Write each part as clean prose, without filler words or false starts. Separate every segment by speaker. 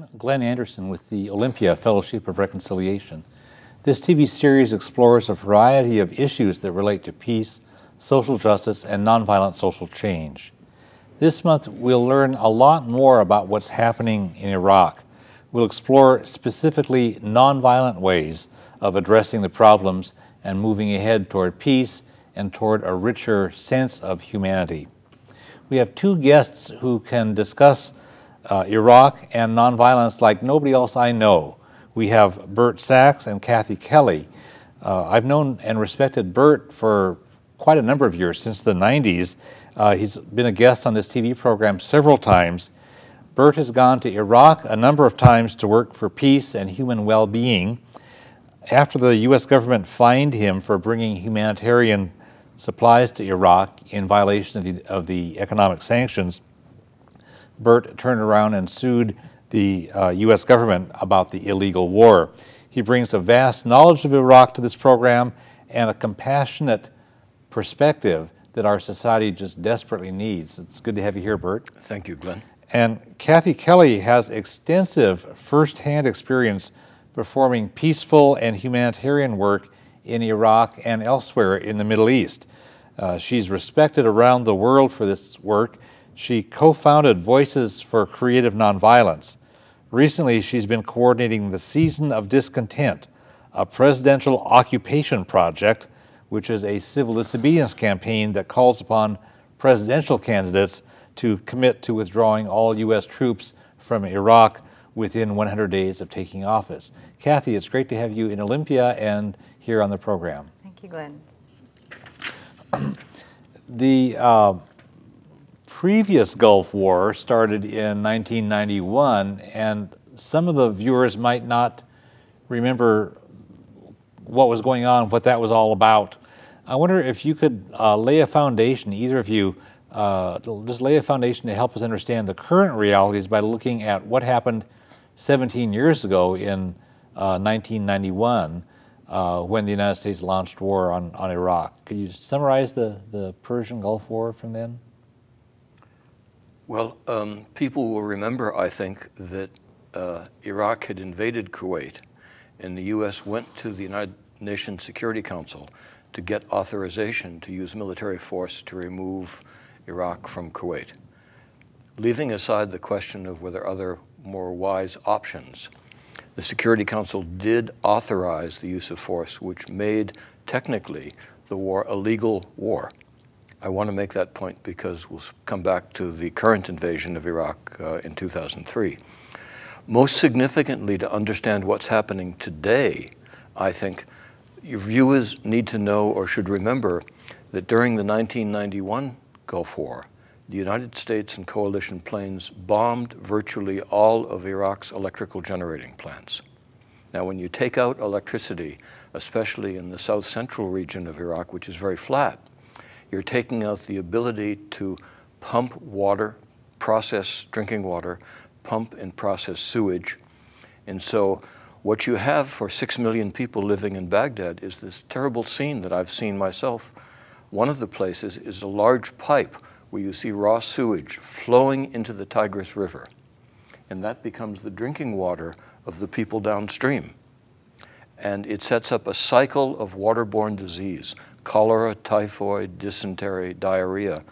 Speaker 1: I'm Glenn Anderson with the Olympia Fellowship of Reconciliation. This TV series explores a variety of issues that relate to peace, social justice, and nonviolent social change. This month, we'll learn a lot more about what's happening in Iraq. We'll explore specifically nonviolent ways of addressing the problems and moving ahead toward peace and toward a richer sense of humanity. We have two guests who can discuss Iraq and nonviolence like nobody else I know. We have Bert Sacks and Kathy Kelly. I've known and respected Bert for quite a number of years, since the 90s. He's been a guest on this TV program several times. Bert has gone to Iraq a number of times to work for peace and human well-being. After the U.S. government fined him for bringing humanitarian supplies to Iraq in violation of the economic sanctions, Bert turned around and sued the U.S. government about the illegal war. He brings a vast knowledge of Iraq to this program and a compassionate perspective that our society just desperately needs. It's good to have you here, Bert.
Speaker 2: Thank you, Glenn.
Speaker 1: And Kathy Kelly has extensive first-hand experience performing peaceful and humanitarian work in Iraq and elsewhere in the Middle East. She's respected around the world for this work. She co-founded Voices for Creative Nonviolence. Recently, she's been coordinating the Season of Discontent, a presidential occupation project, which is a civil disobedience campaign that calls upon presidential candidates to commit to withdrawing all U.S. troops from Iraq within 100 days of taking office. Kathy, it's great to have you in Olympia and here on the program.
Speaker 3: Thank you, Glenn.
Speaker 1: The previous Gulf War started in 1991, and some of the viewers might not remember what was going on, what that was all about. I wonder if you could lay a foundation, either of you, just lay a foundation to help us understand the current realities by looking at what happened 17 years ago in 1991 when the United States launched war on Iraq. Could you summarize the Persian Gulf War from then?
Speaker 2: Well, people will remember, I think, that Iraq had invaded Kuwait, and the U.S. went to the United Nations Security Council to get authorization to use military force to remove Iraq from Kuwait. Leaving aside the question of whether other more wise options, the Security Council did authorize the use of force, which made technically the war a legal war. I want to make that point because we'll come back to the current invasion of Iraq in 2003. Most significantly, to understand what's happening today, I think your viewers need to know or should remember that during the 1991 Gulf War, the United States and coalition planes bombed virtually all of Iraq's electrical generating plants. Now, when you take out electricity, especially in the south-central region of Iraq, which is very flat, you're taking out the ability to pump water, process drinking water, pump and process sewage. And so what you have for 6 million people living in Baghdad is this terrible scene that I've seen myself. One of the places is a large pipe where you see raw sewage flowing into the Tigris River. And that becomes the drinking water of the people downstream. And it sets up a cycle of waterborne disease, cholera, typhoid, dysentery, diarrhea,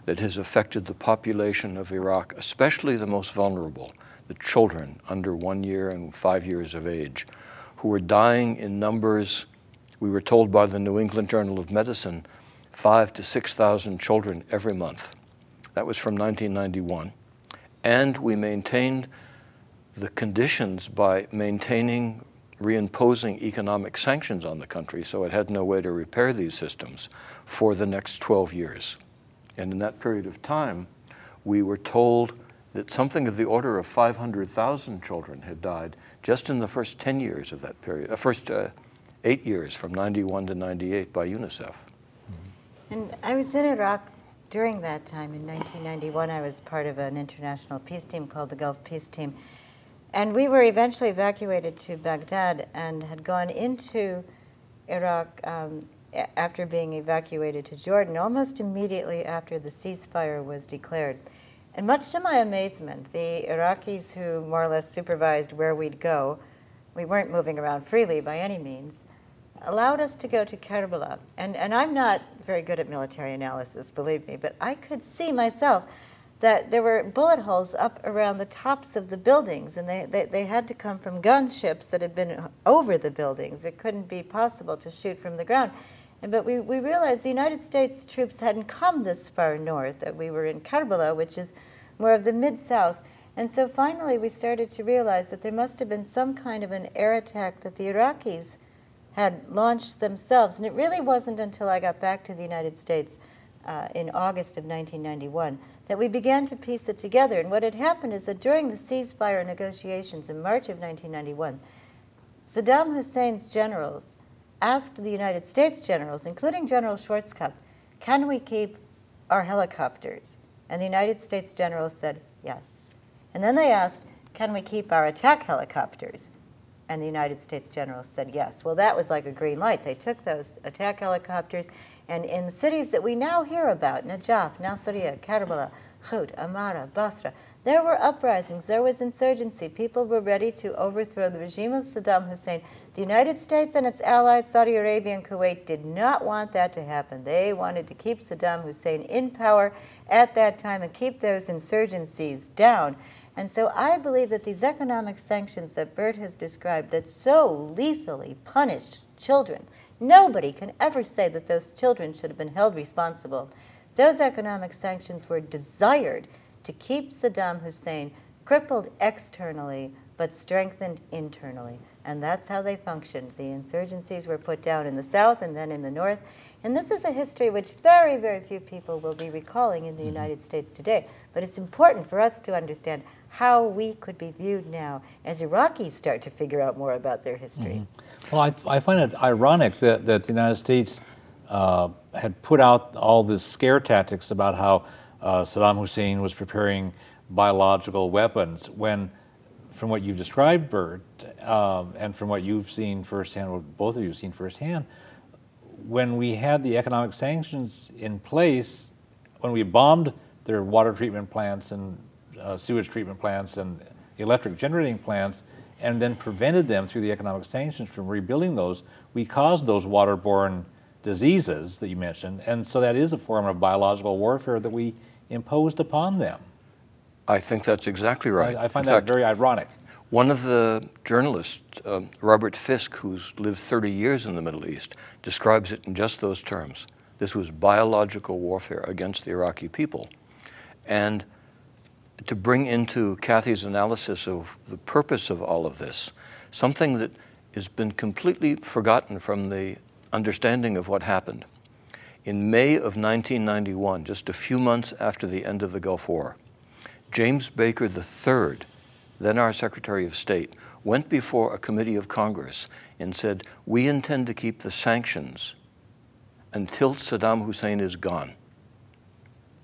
Speaker 2: that has affected the population of Iraq, especially the most vulnerable, the children under 1 year and 5 years of age, who are dying in numbers. We were told by the New England Journal of Medicine, 5,000 to 6,000 children every month. That was from 1991. And we maintained the conditions by maintaining, reimposing economic sanctions on the country, so it had no way to repair these systems for the next 12 years. And in that period of time, we were told that something of the order of 500,000 children had died just in the first 10 years of that period, first 8 years from 91 to 98 by UNICEF.
Speaker 3: And I was in Iraq during that time. In 1991, I was part of an international peace team called the Gulf Peace Team. And we were eventually evacuated to Baghdad and had gone into Iraq after being evacuated to Jordan almost immediately after the ceasefire was declared. And much to my amazement, the Iraqis who more or less supervised where we'd go, we weren't moving around freely by any means, allowed us to go to Karbala. And I'm not very good at military analysis, believe me, but I could see myself that there were bullet holes up around the tops of the buildings, and they had to come from gunships that had been over the buildings. It couldn't be possible to shoot from the ground. But we realized the United States troops hadn't come this far north, that we were in Karbala, which is more of the Mid-South. And so finally we started to realize that there must have been some kind of an air attack that the Iraqis had launched themselves. And it really wasn't until I got back to the United States in August of 1991 that we began to piece it together. And what had happened is that during the ceasefire negotiations in March of 1991, Saddam Hussein's generals asked the United States generals, including General Schwarzkopf, can we keep our helicopters? And the United States generals said yes. And then they asked, can we keep our attack helicopters? And the United States generals said yes. Well, that was like a green light. They took those attack helicopters, and in the cities that we now hear about, Najaf, Nasiriyah, Karbala, Khut, Amara, Basra, there were uprisings, there was insurgency. People were ready to overthrow the regime of Saddam Hussein. The United States and its allies, Saudi Arabia and Kuwait, did not want that to happen. They wanted to keep Saddam Hussein in power at that time and keep those insurgencies down. And so I believe that these economic sanctions that Bert has described that so lethally punish children, nobody can ever say that those children should have been held responsible. Those economic sanctions were desired to keep Saddam Hussein crippled externally but strengthened internally. And that's how they functioned. The insurgencies were put down in the south and then in the north. And this is a history which very, very few people will be recalling in the United States today. But it's important for us to understand how we could be viewed now as Iraqis start to figure out more about their history.
Speaker 1: Well, I find it ironic that the United States had put out all this scare tactics about how Saddam Hussein was preparing biological weapons when, from what you've described, Bert, and from what you've seen firsthand, what both of you have seen firsthand, when we had the economic sanctions in place, when we bombed their water treatment plants and sewage treatment plants and electric generating plants, and then prevented them through the economic sanctions from rebuilding those, we caused those waterborne diseases that you mentioned, and so that is a form of biological warfare that we imposed upon them.
Speaker 2: I think that's exactly right.
Speaker 1: I find that very ironic.
Speaker 2: One of the journalists, Robert Fisk, who's lived 30 years in the Middle East, describes it in just those terms. This was biological warfare against the Iraqi people. And to bring into Kathy's analysis of the purpose of all of this, something that has been completely forgotten from the understanding of what happened. In May of 1991, just a few months after the end of the Gulf War, James Baker III, then our Secretary of State, went before a committee of Congress and said, we intend to keep the sanctions until Saddam Hussein is gone.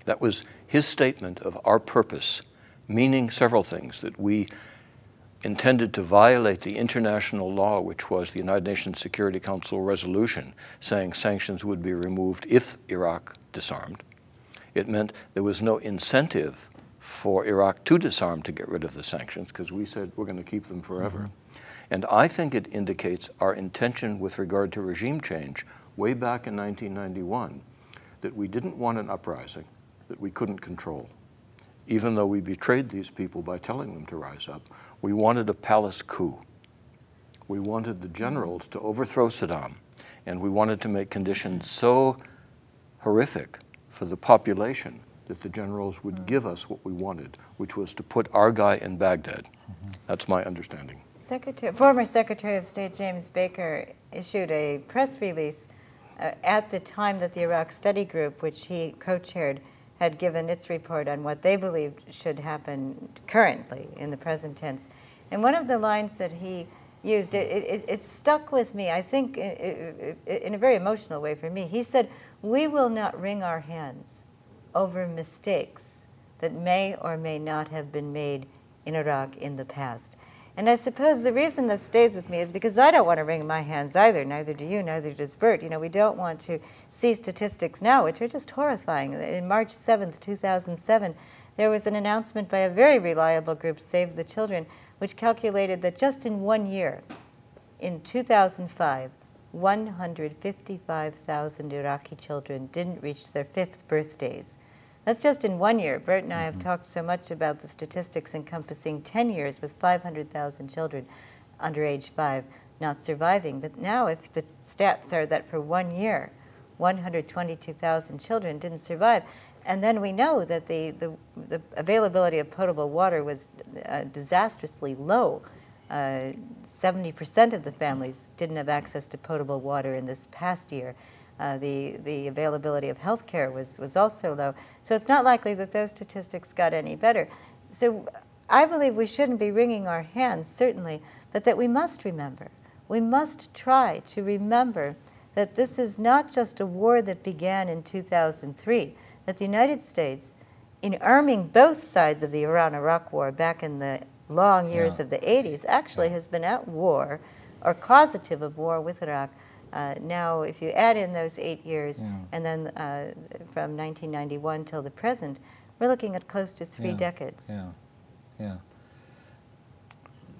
Speaker 2: That was his statement of our purpose, meaning several things, that we intended to violate the international law, which was the United Nations Security Council resolution saying sanctions would be removed if Iraq disarmed. It meant there was no incentive for Iraq to disarm to get rid of the sanctions, because we said we're going to keep them forever. And I think it indicates our intention with regard to regime change way back in 1991, that we didn't want an uprising that we couldn't control. Even though we betrayed these people by telling them to rise up, we wanted a palace coup. We wanted the generals to overthrow Saddam, and we wanted to make conditions so horrific for the population that the generals would give us what we wanted, which was to put our guy in Baghdad. That's my understanding.
Speaker 3: Former Secretary of State James Baker issued a press release at the time that the Iraq Study Group, which he co-chaired, had given its report on what they believed should happen currently in the present tense. And one of the lines that he used, it stuck with me, I think, in a very emotional way for me. He said, we will not wring our hands over mistakes that may or may not have been made in Iraq in the past. And I suppose the reason this stays with me is because I don't want to wring my hands either. Neither do you, neither does Bert. You know, we don't want to see statistics now, which are just horrifying. In March 7th, 2007, there was an announcement by a very reliable group, Save the Children, which calculated that just in 1 year, in 2005, 155,000 Iraqi children didn't reach their 5th birthdays. That's just in 1 year. Bert and I have talked so much about the statistics encompassing 10 years with 500,000 children under age 5 not surviving. But now if the stats are that for 1 year, 122,000 children didn't survive, and then we know that the availability of potable water was disastrously low. 70% of the families didn't have access to potable water in this past year. The availability of health care was also low. So it's not likely that those statistics got any better. So I believe we shouldn't be wringing our hands, certainly, but that we must remember. We must try to remember that this is not just a war that began in 2003, that the United States, in arming both sides of the Iran-Iraq war back in the long years of the 80s, actually has been at war, or causative of war with Iraq. Now, if you add in those 8 years, and then from 1991 till the present, we're looking at close to 3 decades.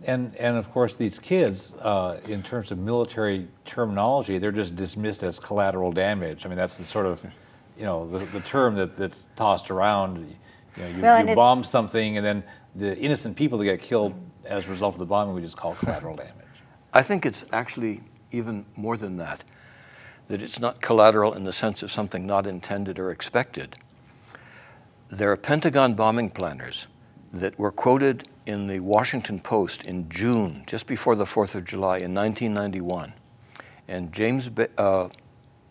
Speaker 1: And of course, these kids, in terms of military terminology, they're just dismissed as collateral damage. I mean, that's the sort of, you know, the term that's tossed around. You know, you bomb something, and then the innocent people that get killed as a result of the bombing, we just call collateral damage.
Speaker 2: I think it's actually even more than that, that it's not collateral in the sense of something not intended or expected. There are Pentagon bombing planners that were quoted in the Washington Post in June, just before the 4th of July in 1991. And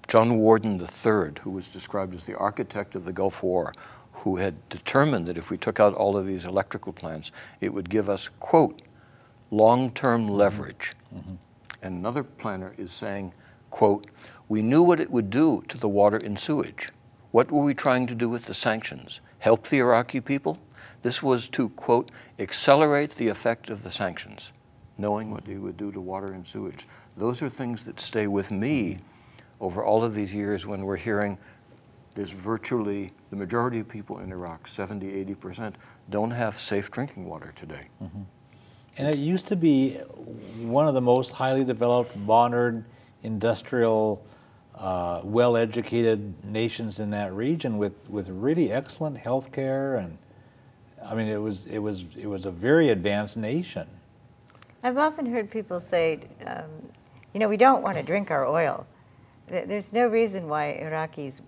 Speaker 2: John Warden III, who was described as the architect of the Gulf War, who had determined that if we took out all of these electrical plants, it would give us, quote, long-term leverage. And another planner is saying, quote, we knew what it would do to the water and sewage. What were we trying to do with the sanctions? Help the Iraqi people? This was to, quote, accelerate the effect of the sanctions, knowing what they would do to water and sewage. Those are things that stay with me over all of these years when we're hearing there's virtually, the majority of people in Iraq, 70, 80%, don't have safe drinking water today.
Speaker 1: And it used to be one of the most highly developed, modern, industrial, well-educated nations in that region with really excellent health care, and I mean, it was a very advanced nation.
Speaker 3: I've often heard people say, you know, we don't want to drink our oil. There's no reason why Iraqis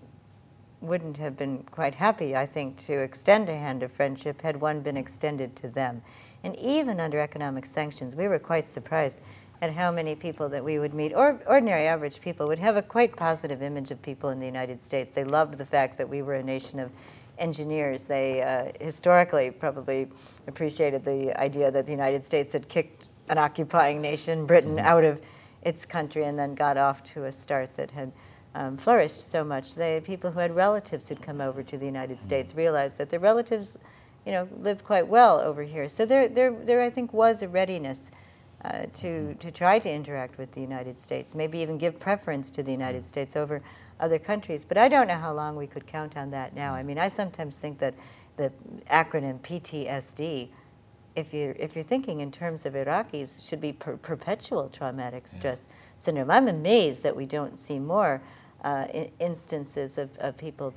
Speaker 3: wouldn't have been quite happy, I think, to extend a hand of friendship had one been extended to them. And even under economic sanctions, we were quite surprised at how many people that we would meet, or ordinary average people, would have a quite positive image of people in the United States. They loved the fact that we were a nation of engineers. They historically probably appreciated the idea that the United States had kicked an occupying nation, Britain, out of its country and then got off to a start that had flourished so much. People who had relatives who'd come over to the United States realized that their relatives, you know, lived quite well over here. So there I think was a readiness to try to interact with the United States, maybe even give preference to the United States over other countries. But I don't know how long we could count on that now. I mean, I sometimes think that the acronym PTSD, if you're thinking in terms of Iraqis, should be perpetual traumatic stress syndrome. I'm amazed that we don't see more instances of people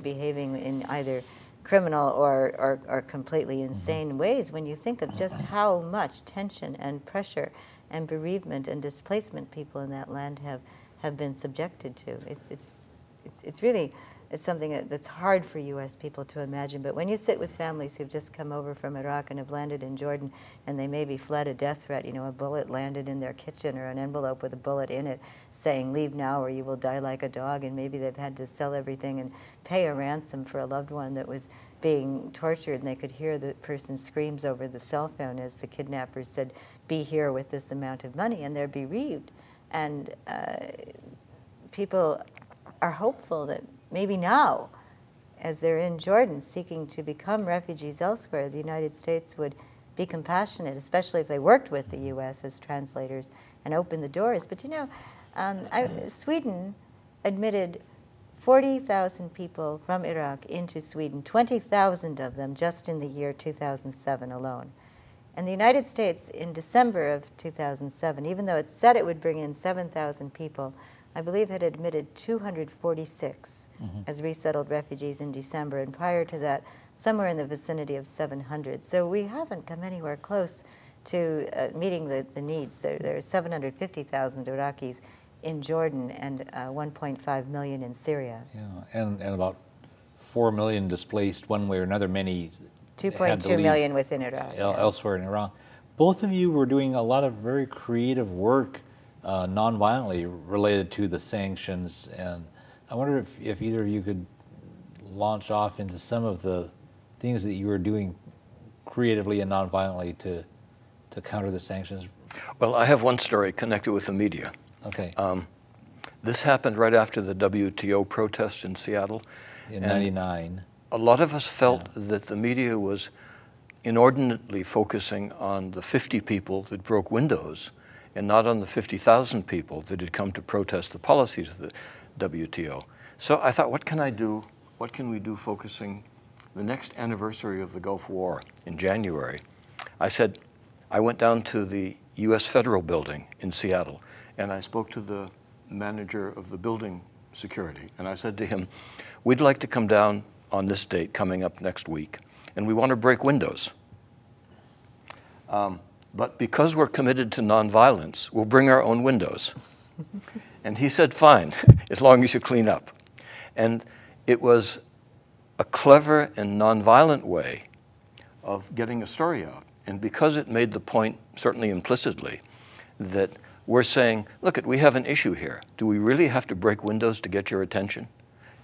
Speaker 3: behaving in either criminal or completely insane ways when you think of just how much tension and pressure and bereavement and displacement people in that land have been subjected to. It's really something that's hard for U.S. people to imagine. But when you sit with families who've just come over from Iraq and have landed in Jordan, and they maybe fled a death threat, you know, a bullet landed in their kitchen or an envelope with a bullet in it saying, leave now or you will die like a dog, and maybe they've had to sell everything and pay a ransom for a loved one that was being tortured, and they could hear the person's screams over the cell phone as the kidnappers said, be here with this amount of money, and they're bereaved. And people are hopeful that maybe now, as they're in Jordan seeking to become refugees elsewhere, the United States would be compassionate, especially if they worked with the U.S. as translators and opened the doors. But you know, Sweden admitted 40,000 people from Iraq into Sweden, 20,000 of them just in the year 2007 alone. And the United States, in December of 2007, even though it said it would bring in 7,000 people, I believe had admitted 246 as resettled refugees in December, and prior to that, somewhere in the vicinity of 700. So we haven't come anywhere close to meeting the needs. There are 750,000 Iraqis in Jordan and 1.5 million in Syria.
Speaker 1: Yeah, and about 4 million displaced one way or another, many
Speaker 3: 2.2 million within Iraq.
Speaker 1: Elsewhere in Iraq. Both of you were doing a lot of very creative work non-violently related to the sanctions, and I wonder if either of you could launch off into some of the things that you were doing creatively and non-violently to counter the sanctions.
Speaker 2: Well, I have one story connected with the media.
Speaker 1: Okay.
Speaker 2: This happened right after the WTO protests in Seattle.
Speaker 1: In '99.
Speaker 2: A lot of us felt that the media was inordinately focusing on the 50 people that broke windows and not on the 50,000 people that had come to protest the policies of the WTO. So I thought, what can I do? What can we do focusing the next anniversary of the Gulf War in January? I said, I went down to the U.S. Federal Building in Seattle, and I spoke to the manager of the building security, and I said to him, we'd like to come down on this date coming up next week, and we want to break windows. But because we're committed to nonviolence, we'll bring our own windows. And he said, fine, as long as you clean up. And it was a clever and nonviolent way of getting a story out. And because it made the point, certainly implicitly, that we're saying, look, we have an issue here. Do we really have to break windows to get your attention?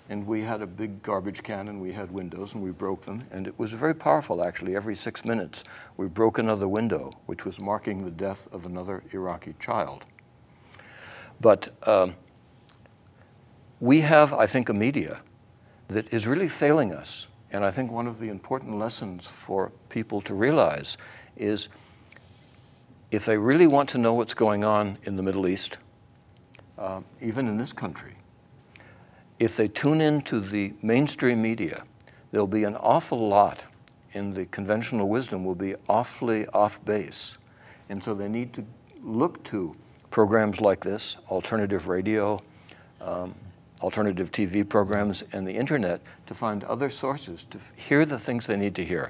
Speaker 2: And we had a big garbage can, and we had windows, and we broke them. And it was very powerful, actually. Every 6 minutes, we broke another window, which was marking the death of another Iraqi child. But we have, I think, a media that is really failing us. And I think one of the important lessons for people to realize is if they really want to know what's going on in the Middle East, even in this country, if they tune into the mainstream media, there'll be an awful lot in the conventional wisdom will be awfully off base. And so they need to look to programs like this, alternative radio, alternative TV programs, and the internet to find other sources, to hear the things they need to hear.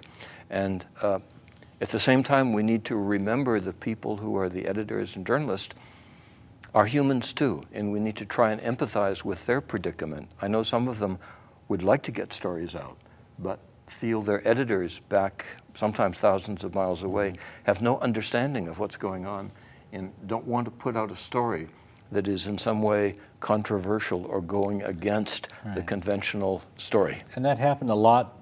Speaker 2: And at the same time, we need to remember the people who are the editors and journalists are humans too, and we need to try and empathize with their predicament. I know some of them would like to get stories out, but feel their editors back, sometimes thousands of miles away, have no understanding of what's going on and don't want to put out a story that is in some way controversial or going against the conventional story.
Speaker 1: And that happened a lot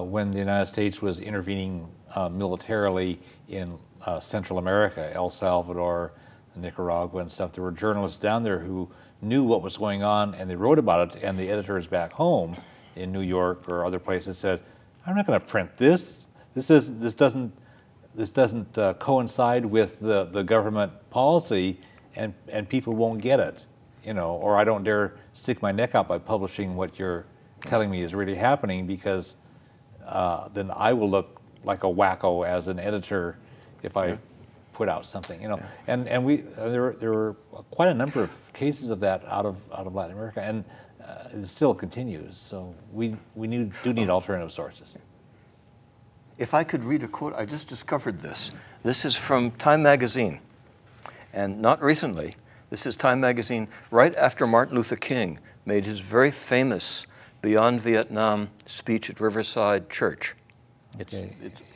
Speaker 1: when the United States was intervening militarily in Central America, El Salvador, Nicaragua and stuff. There were journalists down there who knew what was going on, and they wrote about it, and the editors back home in New York or other places said, I'm not going to print this. This doesn't coincide with the government policy, and people won't get it, you know, or I don't dare stick my neck out by publishing what you're telling me is really happening, because then I will look like a wacko as an editor if I put out something, you know. And there were quite a number of cases of that out of Latin America, and it still continues. So we do need alternative sources.
Speaker 2: If I could read a quote, I just discovered this. This is from Time magazine, and not recently. This is Time magazine right after Martin Luther King made his very famous Beyond Vietnam speech at Riverside Church. It's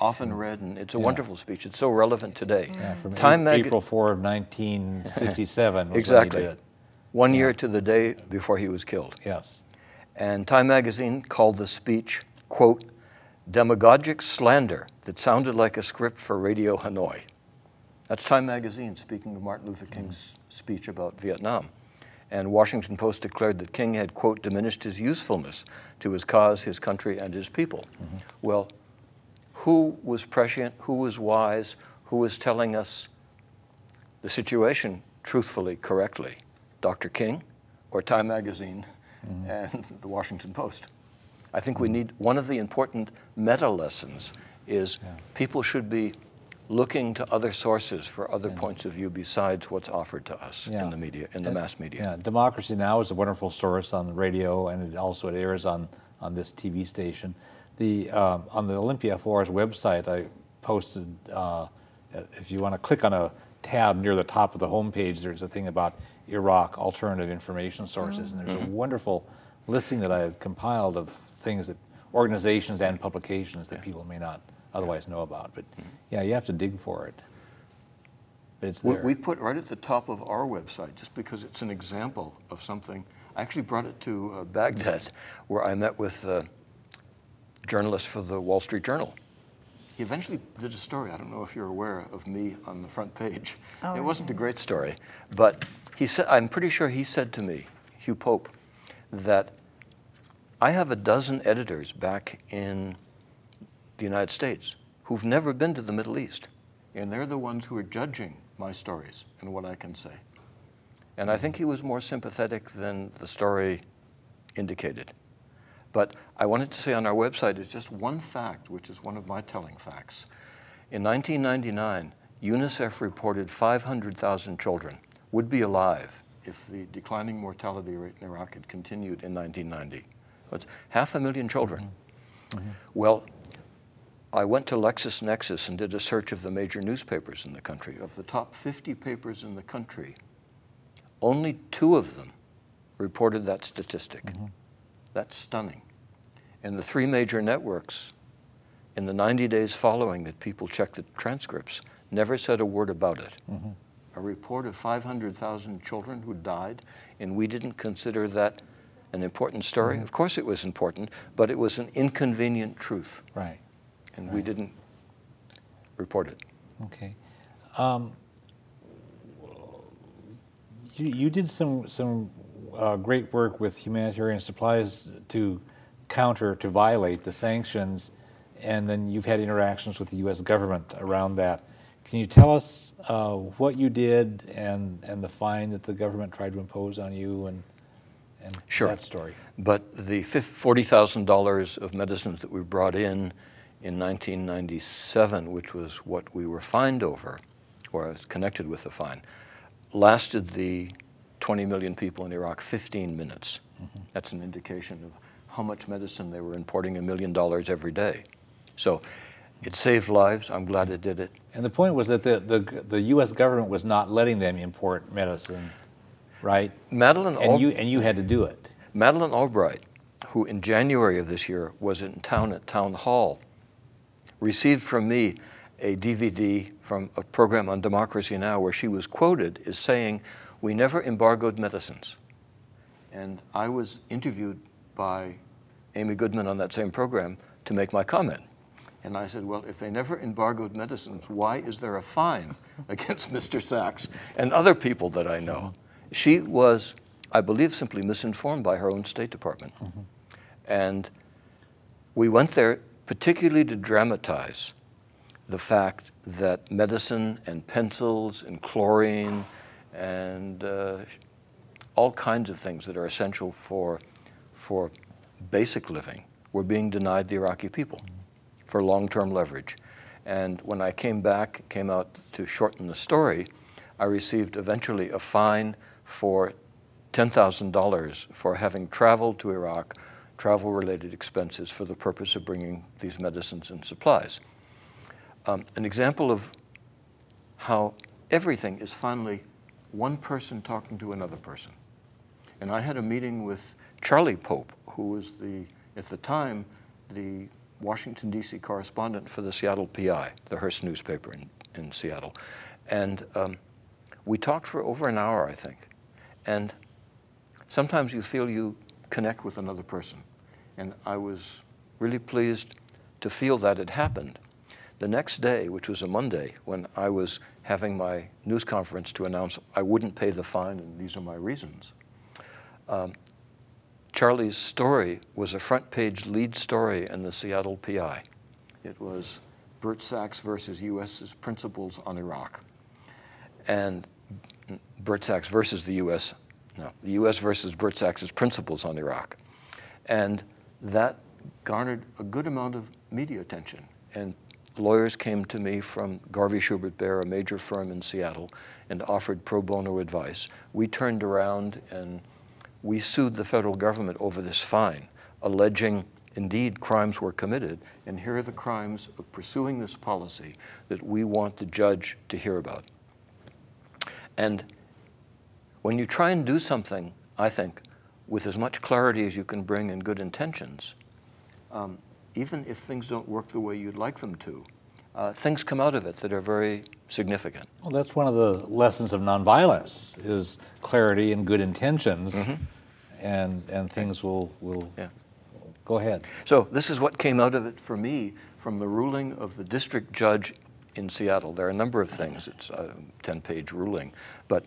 Speaker 2: often read, and it's a wonderful speech. It's so relevant today.
Speaker 1: Yeah, from April 4 of 1967 was
Speaker 2: exactly.
Speaker 1: When he did.
Speaker 2: 1 year to the day before he was killed.
Speaker 1: Yes.
Speaker 2: And Time magazine called the speech, quote, demagogic slander that sounded like a script for Radio Hanoi. That's Time magazine speaking of Martin Luther King's speech about Vietnam. And Washington Post declared that King had, quote, diminished his usefulness to his cause, his country, and his people. Well, who was prescient, who was wise, who was telling us the situation truthfully, correctly? Dr. King or Time Magazine and the Washington Post? I think we need, one of the important meta lessons is people should be looking to other sources for other points of view besides what's offered to us in the media, in the mass media.
Speaker 1: Yeah, Democracy Now! Is a wonderful source on the radio, and it airs on this TV station. On the Olympia Forest website, I posted, if you want to click on a tab near the top of the homepage, there's a thing about Iraq alternative information sources, and there's a wonderful listing that I had compiled of things that organizations and publications that people may not otherwise know about. But yeah, you have to dig for it. But it's there.
Speaker 2: We put right at the top of our website, just because it's an example of something. I actually brought it to Baghdad, where I met with a journalist for the Wall Street Journal. He eventually did a story. I don't know if you're aware of me on the front page. It wasn't a great story, but he said, I'm pretty sure he said to me, Hugh Pope, that I have a dozen editors back in the United States who've never been to the Middle East, and they're the ones who are judging my stories and what I can say. And I think he was more sympathetic than the story indicated. But I wanted to say on our website is just one fact, which is one of my telling facts. In 1999, UNICEF reported 500,000 children would be alive if the declining mortality rate in Iraq had continued in 1990. It's 500,000 children. Well, I went to LexisNexis and did a search of the major newspapers in the country. Of the top 50 papers in the country, only 2 of them reported that statistic. That's stunning. And the 3 major networks, in the 90 days following that people checked the transcripts, never said a word about it. A report of 500,000 children who died, and we didn't consider that an important story. Of course it was important, but it was an inconvenient truth.
Speaker 1: Right.
Speaker 2: And we didn't report it.
Speaker 1: Okay. You did some great work with humanitarian supplies to violate the sanctions, and then you've had interactions with the U.S. government around that. Can you tell us what you did and the fine that the government tried to impose on you and that story? But
Speaker 2: the $40,000 of medicines that we brought in 1997, which was what we were fined over, or was connected with the fine, lasted the 20 million people in Iraq 15 minutes. That's an indication of how much medicine they were importing, $1 million every day. So it saved lives. I'm glad it did it.
Speaker 1: And the point was that the U.S. government was not letting them import medicine, right? And you had to do it.
Speaker 2: Madeleine Albright, who in January of this year was in town at Town Hall, received from me a DVD from a program on Democracy Now! Where she was quoted as saying, "We never embargoed medicines." And I was interviewed by Amy Goodman on that same program to make my comment. And I said, well, if they never embargoed medicines, why is there a fine against Mr. Sacks and other people that I know? She was, I believe, simply misinformed by her own State Department. And we went there particularly to dramatize the fact that medicine and pencils and chlorine and all kinds of things that are essential for basic living were being denied the Iraqi people for long-term leverage. And when I came out to shorten the story, I received eventually a fine for $10,000 for having traveled to Iraq, travel-related expenses for the purpose of bringing these medicines and supplies. An example of how everything is finally one person talking to another person. And I had a meeting with Charlie Pope, who was at the time, the Washington, D.C. correspondent for the Seattle PI, the Hearst newspaper in Seattle. And we talked for over an hour, I think. And sometimes you feel you connect with another person. And I was really pleased to feel that had happened. The next day, which was a Monday, when I was having my news conference to announce I wouldn't pay the fine and these are my reasons, Charlie's story was a front-page lead story in the Seattle PI. It was Bert Sacks versus U.S.'s Principles on Iraq. And Bert Sacks versus the U.S., no, the U.S. versus Bert Sacks' Principles on Iraq. And that garnered a good amount of media attention. And lawyers came to me from Garvey Schubert Bear, a major firm in Seattle, and offered pro bono advice. We turned around and we sued the federal government over this fine, alleging indeed crimes were committed, and here are the crimes of pursuing this policy that we want the judge to hear about. And when you try and do something, I think, with as much clarity as you can bring and good intentions, even if things don't work the way you'd like them to, things come out of it that are very significant.
Speaker 1: Well, that's one of the lessons of nonviolence, is clarity and good intentions, and things will
Speaker 2: yeah.
Speaker 1: Go ahead.
Speaker 2: So this is what came out of it for me from the ruling of the district judge in Seattle. There are a number of things. It's a 10-page ruling. But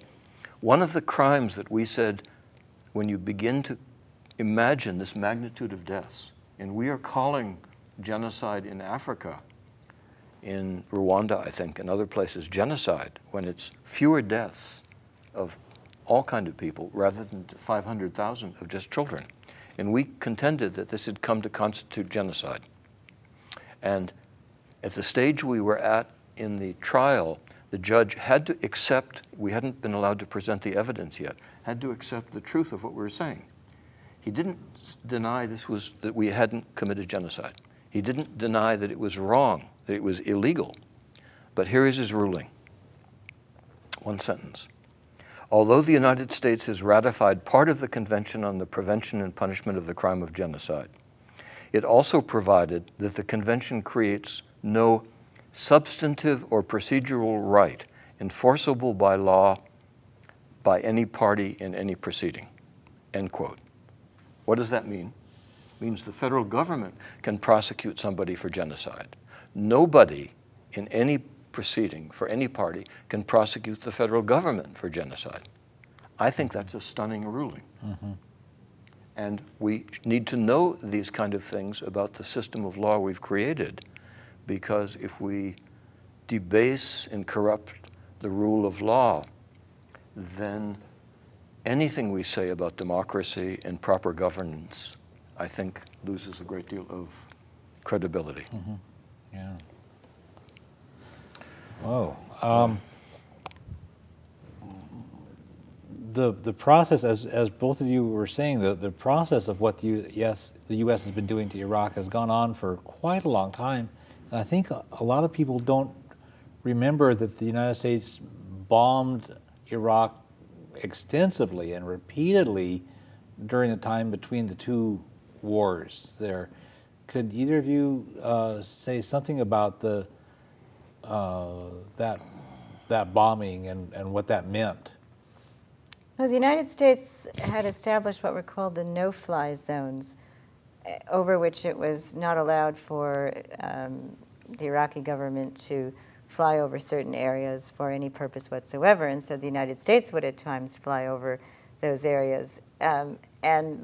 Speaker 2: one of the crimes that we said, when you begin to imagine this magnitude of deaths, and we are calling genocide in Africa, in Rwanda, I think, and other places, genocide, when it's fewer deaths of all kinds of people rather than 500,000 of just children. And we contended that this had come to constitute genocide. And at the stage we were at in the trial, the judge had to accept, we hadn't been allowed to present the evidence yet, had to accept the truth of what we were saying. He didn't deny that we hadn't committed genocide. He didn't deny that it was wrong, that it was illegal. But here is his ruling. One sentence. Although the United States has ratified part of the Convention on the Prevention and Punishment of the Crime of Genocide, it also provided that the Convention creates no substantive or procedural right enforceable by law by any party in any proceeding, end quote. What does that mean? It means the federal government can prosecute somebody for genocide. Nobody in any proceeding for any party can prosecute the federal government for genocide. I think that's a stunning ruling. And we need to know these kind of things about the system of law we've created, because if we debase and corrupt the rule of law, then anything we say about democracy and proper governance, I think, loses a great deal of credibility.
Speaker 1: Yeah. Oh, the process, as both of you were saying, the process of what the U.S. has been doing to Iraq has gone on for quite a long time. And I think a lot of people don't remember that the United States bombed Iraq extensively and repeatedly during the time between the two wars there. Could either of you say something about that bombing and what that meant?
Speaker 3: Well, the United States had established what were called the no-fly zones, over which it was not allowed for the Iraqi government to fly over certain areas for any purpose whatsoever. And so the United States would at times fly over those areas. And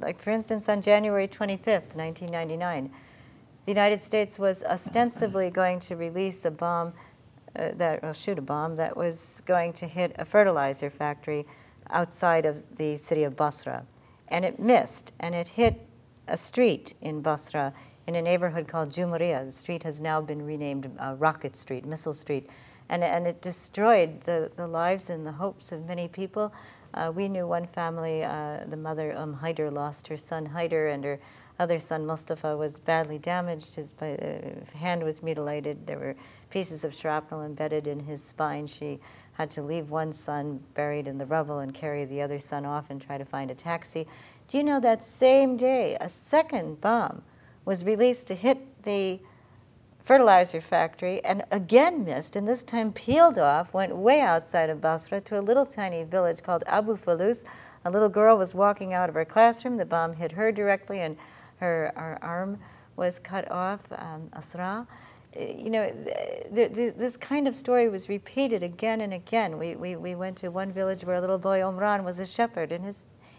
Speaker 3: like, for instance, on January 25th, 1999, the United States was ostensibly going to release a bomb, shoot a bomb that was going to hit a fertilizer factory outside of the city of Basra. And it missed, and it hit a street in Basra in a neighborhood called Jumuriya. The street has now been renamed Rocket Street, Missile Street. And it destroyed the lives and the hopes of many people. We knew one family, the mother, Haider, lost her son Haider, and her other son, Mustafa, was badly damaged. His hand was mutilated. There were pieces of shrapnel embedded in his spine. She had to leave one son buried in the rubble and carry the other son off and try to find a taxi. Do you know that same day, a second bomb was released to hit the fertilizer factory and again missed, and this time peeled off, went way outside of Basra to a little tiny village called Abu Falus. A little girl was walking out of her classroom. The bomb hit her directly, and her arm was cut off, Asra. You know, this kind of story was repeated again and again. We went to one village where a little boy, Omran, was a shepherd, and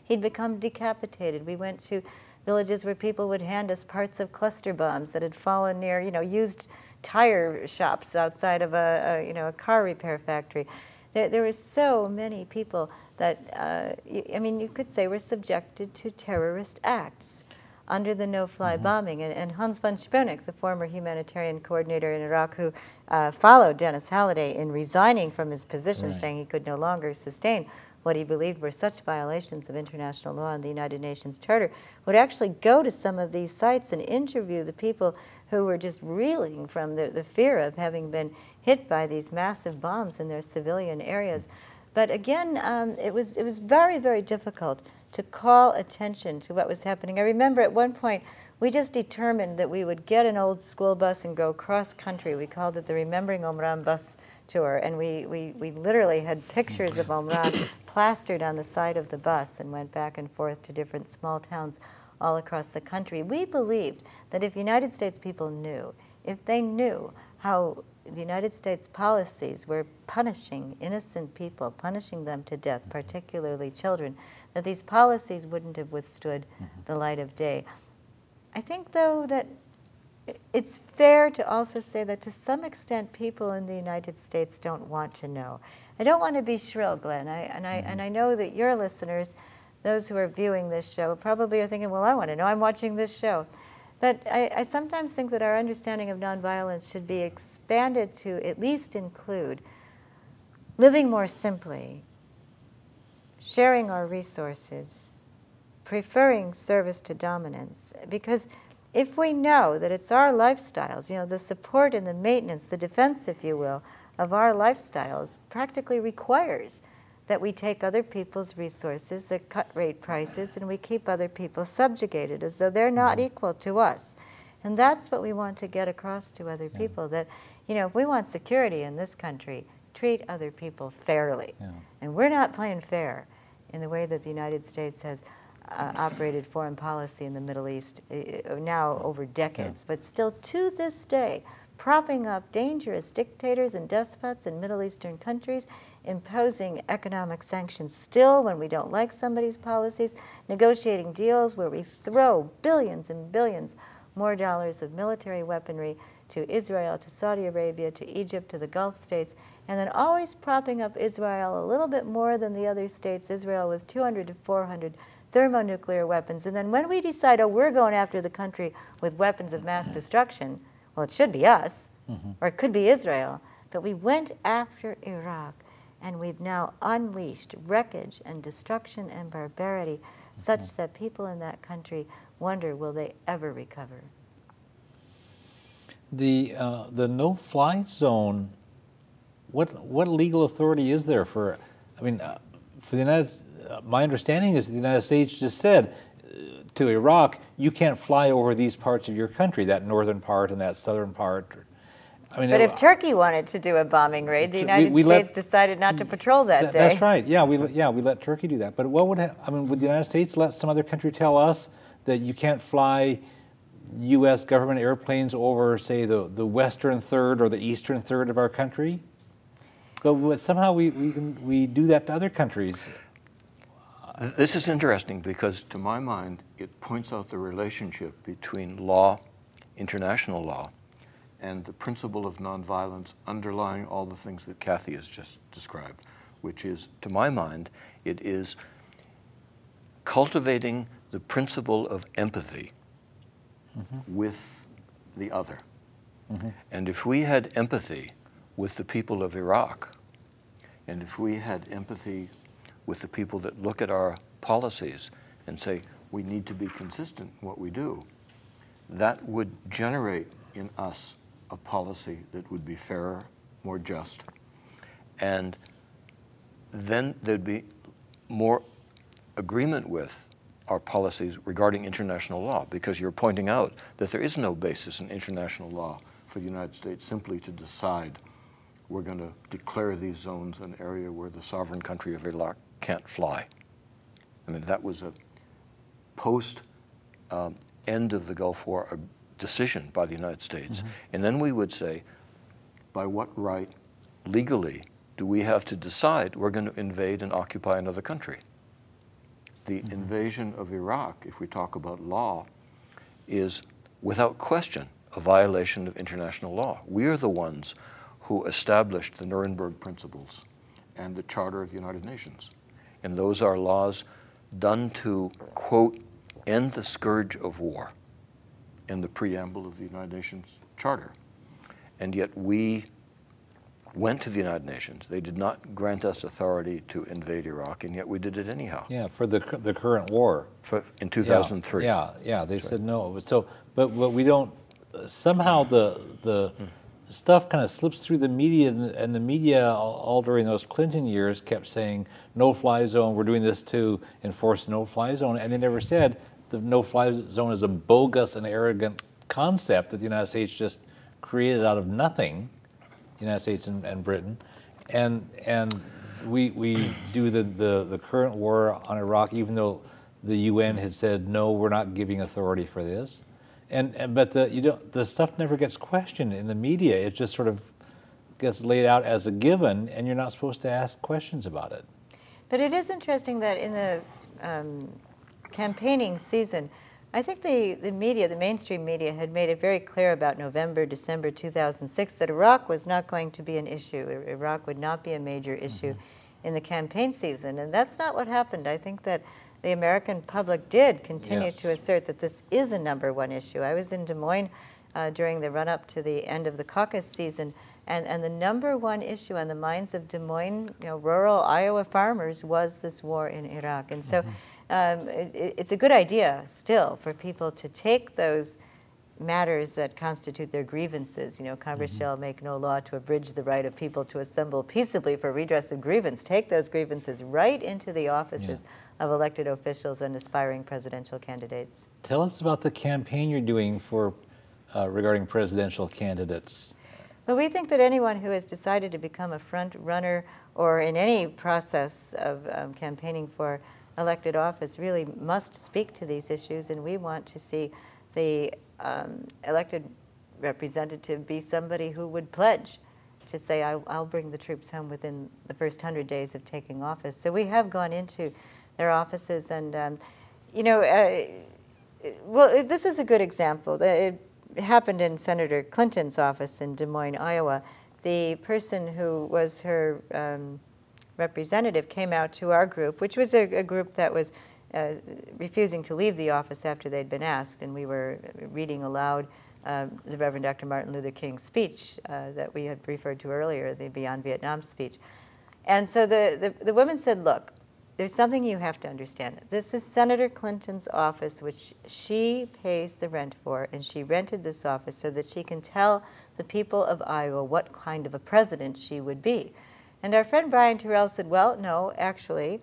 Speaker 3: he'd become decapitated. We went to villages where people would hand us parts of cluster bombs that had fallen near, used tire shops outside of a car repair factory. There were so many people that, you could say were subjected to terrorist acts under the no-fly bombing. And Hans von Spoenig, the former humanitarian coordinator in Iraq who followed Dennis Halliday in resigning from his position, saying he could no longer sustain what he believed were such violations of international law and the United Nations Charter, would actually go to some of these sites and interview the people who were just reeling from the fear of having been hit by these massive bombs in their civilian areas. But again, it was very, very difficult to call attention to what was happening. I remember at one point, we just determined that we would get an old school bus and go cross-country. We called it the Remembering Omran bus tour, and we literally had pictures of Omran plastered on the side of the bus and went back and forth to different small towns all across the country. We believed that if United States people knew, if they knew how the United States policies were punishing innocent people, punishing them to death, particularly children, that these policies wouldn't have withstood the light of day. I think, though, that it's fair to also say that to some extent people in the United States don't want to know. I don't want to be shrill, Glenn, and I know that your listeners, those who are viewing this show, probably are thinking, well, I want to know, I'm watching this show. But I sometimes think that our understanding of nonviolence should be expanded to at least include living more simply, sharing our resources, preferring service to dominance. Because if we know that it's our lifestyles, the support and the maintenance, the defense, if you will, of our lifestyles practically requires that we take other people's resources at cut-rate prices and we keep other people subjugated as though they're not equal to us. And that's what we want to get across to other people, that, if we want security in this country, treat other people fairly. And we're not playing fair in the way that the United States has operated foreign policy in the Middle East now over decades, but still to this day, propping up dangerous dictators and despots in Middle Eastern countries, imposing economic sanctions still when we don't like somebody's policies, negotiating deals where we throw billions and billions more dollars of military weaponry to Israel, to Saudi Arabia, to Egypt, to the Gulf states, and then always propping up Israel a little bit more than the other states, Israel with 200 to 400 thermonuclear weapons. And then when we decide, oh, we're going after the country with weapons of mass destruction, well, it should be us, or it could be Israel. But we went after Iraq, and we've now unleashed wreckage and destruction and barbarity such that people in that country wonder, will they ever recover?
Speaker 1: The no-fly zone, what legal authority is there for, for the United States? My understanding is that the United States just said to Iraq, you can't fly over these parts of your country, that northern part and that southern part.
Speaker 3: But if Turkey wanted to do a bombing raid, the United States decided not to patrol that day.
Speaker 1: That's right. Yeah, we let Turkey do that. But what would would the United States let some other country tell us that you can't fly U.S. government airplanes over, say, the western third or the eastern third of our country? But somehow we do that to other countries.
Speaker 2: This is interesting because, to my mind, it points out the relationship between law, international law, and the principle of nonviolence underlying all the things that Kathy has just described, which is, to my mind, it is cultivating the principle of empathy with the other. And if we had empathy with the people of Iraq, and if we had empathy with the people that look at our policies and say, we need to be consistent in what we do, that would generate in us a policy that would be fairer, more just, and then there'd be more agreement with our policies regarding international law, because you're pointing out that there is no basis in international law for the United States simply to decide we're going to declare these zones an area where the sovereign country of Iraq can't fly. That was a post-end of the Gulf War decision by the United States. And then we would say, by what right, legally, do we have to decide we're going to invade and occupy another country? the invasion of Iraq, if we talk about law, is without question a violation of international law. We are the ones who established the Nuremberg Principles and the Charter of the United Nations. And those are laws done to, quote, end the scourge of war in the preamble of the United Nations Charter. And yet we went to the United Nations. They did not grant us authority to invade Iraq, and yet we did it anyhow.
Speaker 1: Yeah, for the current war.
Speaker 2: In 2003.
Speaker 1: Yeah, they said no. So, but we don't, somehow the stuff kind of slips through the media, and the media all during those Clinton years kept saying no-fly zone, we're doing this to enforce the no-fly zone, and they never said the no-fly zone is a bogus and arrogant concept that the United States just created out of nothing, the United States and Britain, and we do the current war on Iraq, even though the UN had said no, we're not giving authority for this. But the stuff never gets questioned in the media. It just sort of gets laid out as a given, and you're not supposed to ask questions about it.
Speaker 3: But it is interesting that in the campaigning season, I think the media, the mainstream media, had made it very clear about November, December 2006 that Iraq was not going to be an issue. Iraq would not be a major issue in the campaign season, and that's not what happened. I think that the American public did continue to assert that this is a #1 issue. I was in Des Moines during the run-up to the end of the caucus season, and the #1 issue on the minds of Des Moines, rural Iowa farmers was this war in Iraq. And so it's a good idea still for people to take those matters that constitute their grievances. Congress shall make no law to abridge the right of people to assemble peaceably for redress of grievance. Take those grievances right into the offices of elected officials and aspiring presidential candidates.
Speaker 1: Tell us about the campaign you're doing for regarding presidential candidates.
Speaker 3: Well, we think that anyone who has decided to become a front runner or in any process of campaigning for elected office really must speak to these issues, and we want to see the elected representative be somebody who would pledge to say, I'll bring the troops home within the first 100 days of taking office. So we have gone into their offices, and well, this is a good example. It happened in Senator Clinton's office in Des Moines, Iowa. The person who was her representative came out to our group, which was a group that was refusing to leave the office after they'd been asked, and we were reading aloud the Reverend Dr. Martin Luther King's speech that we had referred to earlier, the Beyond Vietnam speech. And so the woman said, look, there's something you have to understand. This is Senator Clinton's office, which she pays the rent for, and she rented this office so that she can tell the people of Iowa what kind of a president she would be. And our friend Brian Terrell said, well, no, actually,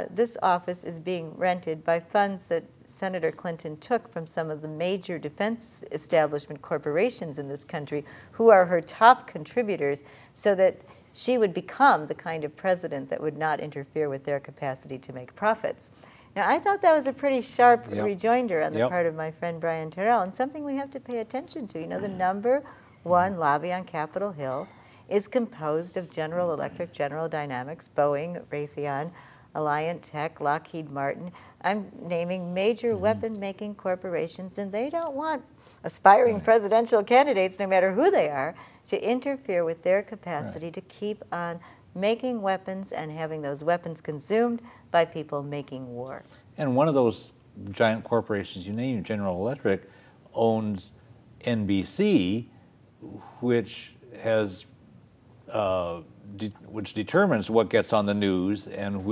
Speaker 3: this office is being rented by funds that Senator Clinton took from some of the major defense establishment corporations in this country who are her top contributors, so that she would become the kind of president that would not interfere with their capacity to make profits. Now, I thought that was a pretty sharp rejoinder on the part of my friend Brian Terrell, and something we have to pay attention to. The #1 lobby on Capitol Hill is composed of General Electric, General Dynamics, Boeing, Raytheon, Alliant Tech, Lockheed Martin. I'm naming major weapon-making corporations, and they don't want aspiring presidential candidates, no matter who they are, to interfere with their capacity to keep on making weapons and having those weapons consumed by people making war.
Speaker 1: And one of those giant corporations you named, General Electric, owns NBC, which has which determines what gets on the news and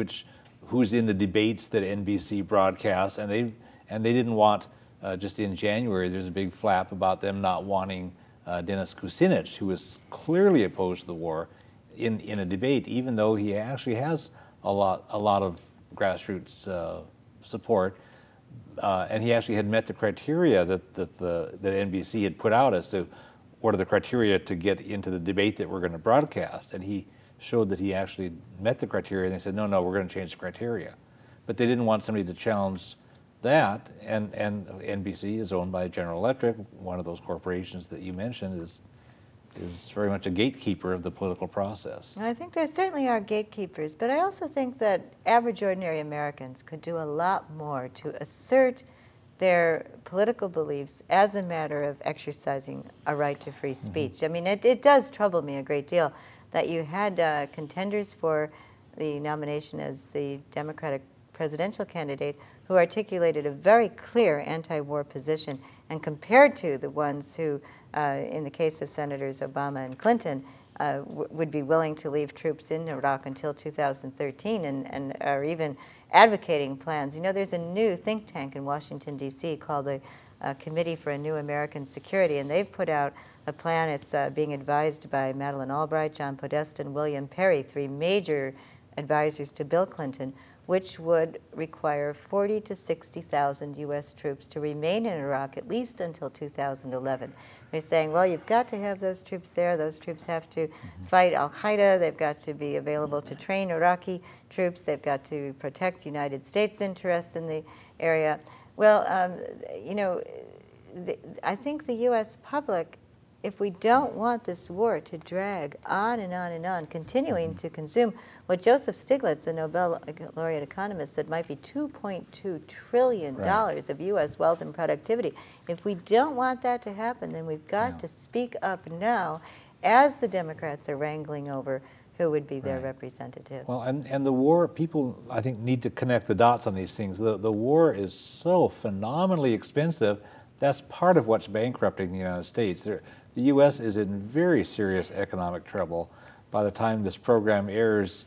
Speaker 1: who's in the debates that NBC broadcasts. And they didn't want, just in January, there's a big flap about them not wanting Dennis Kucinich, who was clearly opposed to the war, in a debate, even though he actually has a lot of grassroots support, and he actually had met the criteria that NBC had put out as to what are the criteria to get into the debate that we're going to broadcast, and he showed that he actually met the criteria, and they said, no, we're going to change the criteria. But they didn't want somebody to challenge that, and NBC is owned by General Electric. One of those corporations that you mentioned is very much a gatekeeper of the political process.
Speaker 3: I think there certainly are gatekeepers, but I also think that average, ordinary Americans could do a lot more to assert their political beliefs as a matter of exercising a right to free speech. I mean, it does trouble me a great deal that you had contenders for the nomination as the Democratic presidential candidate who articulated a very clear anti-war position, and compared to the ones who, in the case of Senators Obama and Clinton, would be willing to leave troops in Iraq until 2013 and are even advocating plans. You know, there's a new think tank in Washington, D.C. called the Committee for a New American Security, and they've put out a plan. It's being advised by Madeleine Albright, John Podesta, and William Perry, three major advisors to Bill Clinton, which would require 40 to 60,000 U.S. troops to remain in Iraq at least until 2011. They're saying, well, you've got to have those troops there. Those troops have to fight al-Qaeda. They've got to be available to train Iraqi troops. They've got to protect United States interests in the area. Well, you know, I think the U.S. public, if we don't want this war to drag on and on and on, continuing to consume what Joseph Stiglitz, the Nobel laureate economist, said might be $2.2 trillion of U.S. wealth and productivity. If we don't want that to happen, then we've got to speak up now as the Democrats are wrangling over who would be their representative.
Speaker 1: Well, and the war, people, I think, need to connect the dots on these things. The war is so phenomenally expensive. That's part of what's bankrupting the United States. The U.S. is in very serious economic trouble. By the time this program airs,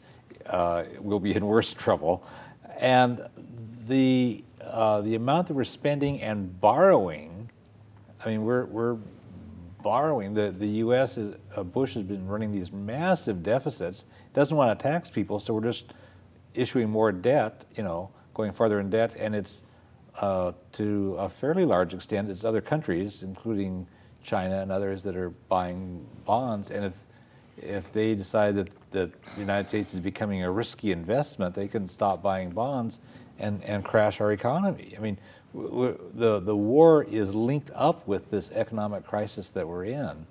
Speaker 1: we'll be in worse trouble. And the amount that we're spending and borrowing, I mean, we're borrowing. The U.S. Bush has been running these massive deficits. Doesn't want to tax people, so we're just issuing more debt. You know, going farther in debt, and it's to a fairly large extent, it's other countries, including China and others, that are buying bonds. And if they decide that the United States is becoming a risky investment, they can stop buying bonds and crash our economy. I mean, the war is linked up with this economic crisis that we're in,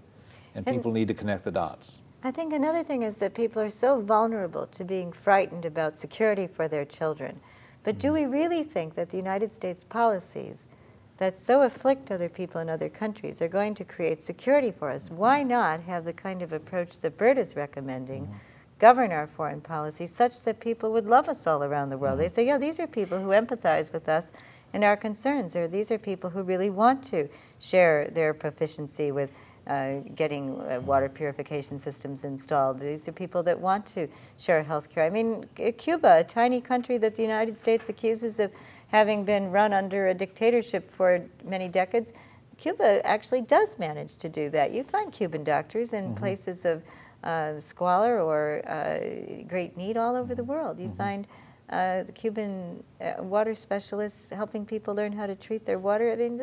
Speaker 1: and people need to connect the dots.
Speaker 3: I think another thing is that people are so vulnerable to being frightened about security for their children. But do we really think that the United States policies that so afflict other people in other countries are going to create security for us? Why not have the kind of approach that Bert is recommending govern our foreign policy such that people would love us all around the world? They say, yeah, these are people who empathize with us and our concerns, or these are people who really want to share their proficiency with getting water purification systems installed. These are people that want to share health care. I mean, Cuba, a tiny country that the United States accuses of having been run under a dictatorship for many decades, Cuba actually does manage to do that. You find Cuban doctors in places of squalor or great need all over the world. You find the Cuban water specialists helping people learn how to treat their water. I mean,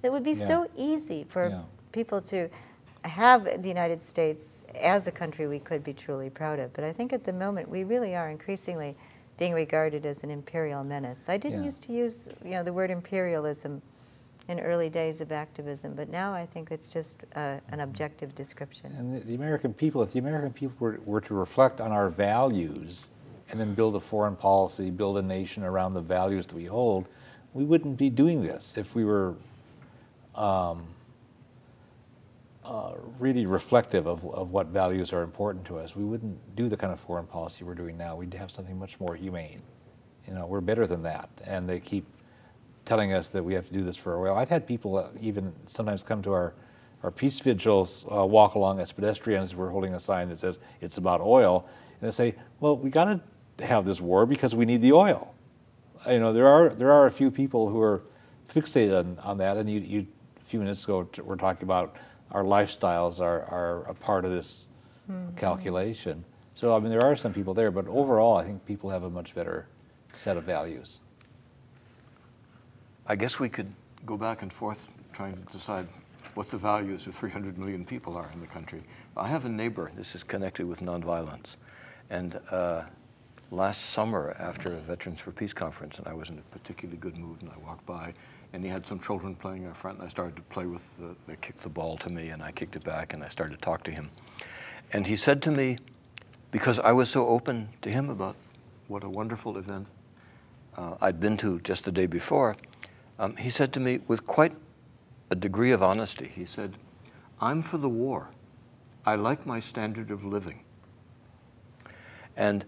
Speaker 3: that would be so easy for people to have the United States as a country we could be truly proud of. But I think at the moment we really are increasingly being regarded as an imperial menace. I didn't used to use the word imperialism in early days of activism, but now I think it's just an objective description.
Speaker 1: And the American people, if the American people were to reflect on our values and then build a foreign policy, build a nation around the values that we hold, we wouldn't be doing this. If we were really reflective of what values are important to us, we wouldn't do the kind of foreign policy we're doing now. We'd have something much more humane. You know, we're better than that, and they keep telling us that we have to do this for oil. I've had people even sometimes come to our peace vigils, walk along as pedestrians. We're holding a sign that says it's about oil, and they say, "Well, we got to have this war because we need the oil." You know, there are a few people who are fixated on that, and you a few minutes ago we're talking about our lifestyles are a part of this calculation. So I mean, there are some people there, but overall, I think people have a much better set of values.
Speaker 2: I guess we could go back and forth trying to decide what the values of 300 million people are in the country. I have a neighbor, this is connected with nonviolence, and last summer after a Veterans for Peace conference, and I was in a particularly good mood, and I walked by, and he had some children playing out front, and I started to play with they kicked the ball to me, and I kicked it back, and I started to talk to him. And he said to me, because I was so open to him about what a wonderful event I'd been to just the day before, he said to me with quite a degree of honesty, he said, "I'm for the war. I like my standard of living." And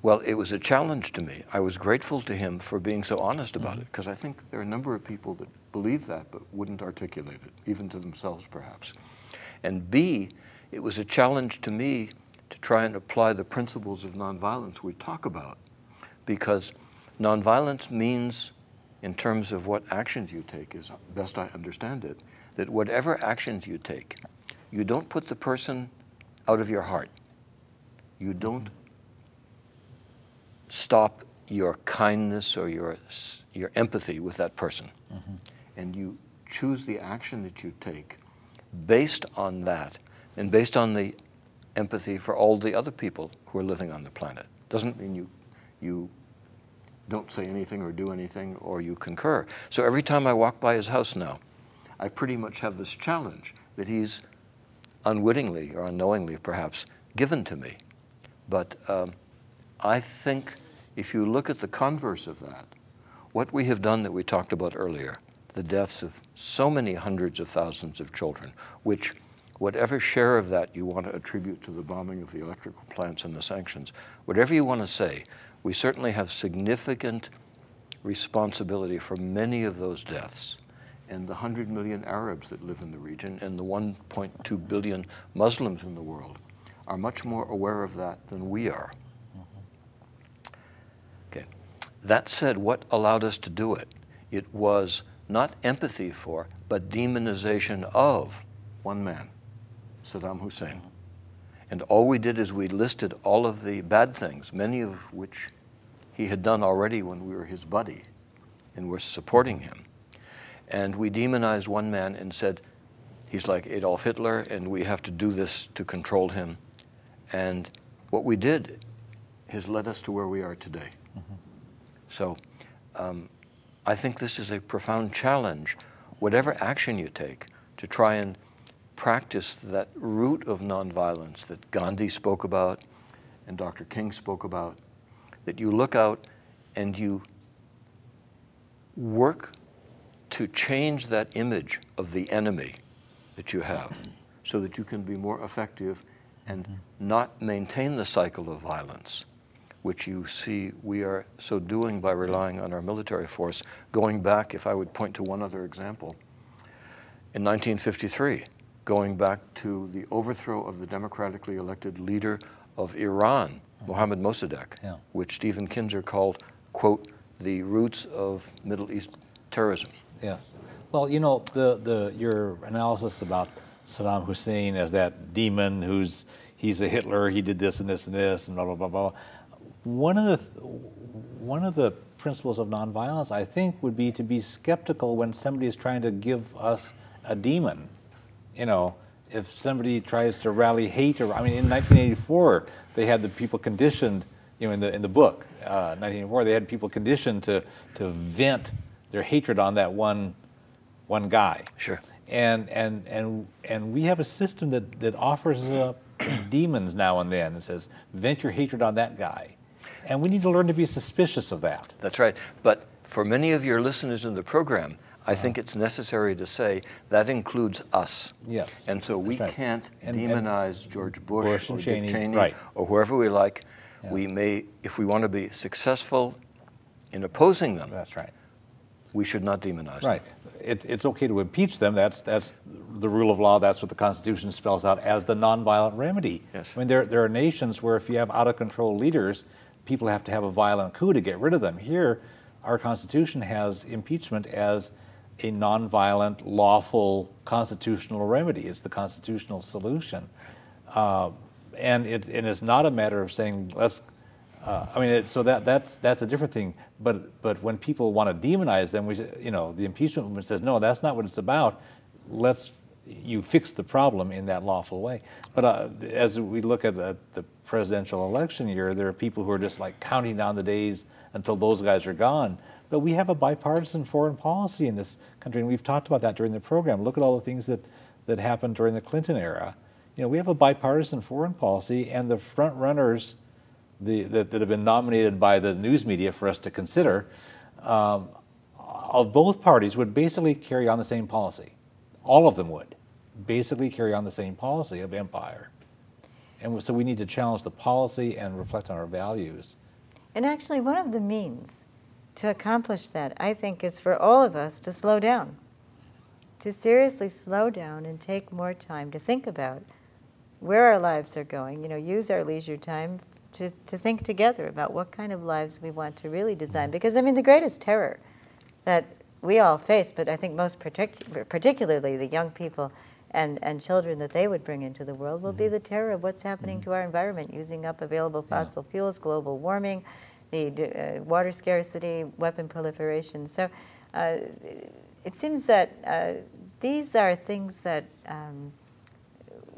Speaker 2: well, it was a challenge to me. I was grateful to him for being so honest about it, because I think there are a number of people that believe that but wouldn't articulate it, even to themselves perhaps. And B, it was a challenge to me to try and apply the principles of nonviolence we talk about, because nonviolence means, in terms of what actions you take, as best I understand it, that whatever actions you take, you don't put the person out of your heart. You don't stop your kindness or your empathy with that person. And you choose the action that you take based on that and based on the empathy for all the other people who are living on the planet. Doesn't mean you don't say anything or do anything or you concur. So every time I walk by his house now, I pretty much have this challenge that he's unwittingly or unknowingly perhaps given to me. But I think if you look at the converse of that, what we have done that we talked about earlier, the deaths of so many hundreds of thousands of children, which whatever share of that you want to attribute to the bombing of the electrical plants and the sanctions, whatever you want to say, we certainly have significant responsibility for many of those deaths. And the 100 million Arabs that live in the region and the 1.2 billion Muslims in the world are much more aware of that than we are. Okay. That said, what allowed us to do it? It was not empathy for, but demonization of one man, Saddam Hussein. And all we did is we listed all of the bad things, many of which he had done already when we were his buddy and were supporting him. And we demonized one man and said, he's like Adolf Hitler and we have to do this to control him. And what we did has led us to where we are today. So I think this is a profound challenge, whatever action you take, to try and practice that root of nonviolence that Gandhi spoke about and Dr. King spoke about, that you look out and you work to change that image of the enemy that you have so that you can be more effective and not maintain the cycle of violence, which you see we are so doing by relying on our military force. Going back, if I would point to one other example, in 1953, going back to the overthrow of the democratically elected leader of Iran, Mohammad Mossadegh, which Stephen Kinzer called, quote, the roots of Middle East terrorism.
Speaker 1: Yes. Well, you know, your analysis about Saddam Hussein as that demon he's a Hitler, he did this and this and this and blah, blah, blah, blah. One of the principles of nonviolence, I think, would be to be skeptical when somebody is trying to give us a demon. You know, if somebody tries to rally hate, or I mean, in 1984, they had the people conditioned, you know, in the book, 1984, they had people conditioned to vent their hatred on that one guy.
Speaker 2: Sure.
Speaker 1: And we have a system that offers up demons now and then and says, vent your hatred on that guy. And we need to learn to be suspicious of that.
Speaker 2: That's right. But for many of your listeners in the program, I think it's necessary to say that includes us.
Speaker 1: Yes.
Speaker 2: And so we can't demonize George Bush or
Speaker 1: Cheney,
Speaker 2: Dick Cheney
Speaker 1: right,
Speaker 2: or whoever we like. Yeah. We may, if we want to be successful in opposing them,
Speaker 1: that's right,
Speaker 2: we should not demonize
Speaker 1: them. Right. It's okay to impeach them. That's the rule of law. That's what the Constitution spells out as the nonviolent remedy.
Speaker 2: Yes.
Speaker 1: I mean, there are nations where if you have out-of-control leaders, people have to have a violent coup to get rid of them. Here, our Constitution has impeachment as a nonviolent, lawful, constitutional remedy. It's the constitutional solution. And it's not a matter of saying, let's, I mean, so that's a different thing. But when people want to demonize them, the impeachment movement says, no, that's not what it's about. Let's you fix the problem in that lawful way. But as we look at the presidential election year, there are people who are just like counting down the days until those guys are gone. But we have a bipartisan foreign policy in this country, and we've talked about that during the program. Look at all the things that happened during the Clinton era. You know, we have a bipartisan foreign policy, and the front runners that have been nominated by the news media for us to consider, of both parties would basically carry on the same policy. All of them would basically carry on the same policy of empire. And so we need to challenge the policy and reflect on our values.
Speaker 3: And actually, one of the means to accomplish that, I think, is for all of us to slow down, to seriously slow down and take more time to think about where our lives are going, you know, use our leisure time to think together about what kind of lives we want to really design. Because, I mean, the greatest terror that we all face, but I think most particularly the young people and children that they would bring into the world, will be the terror of what's happening to our environment, using up available fossil fuels, global warming, the water scarcity, weapon proliferation. So it seems that these are things that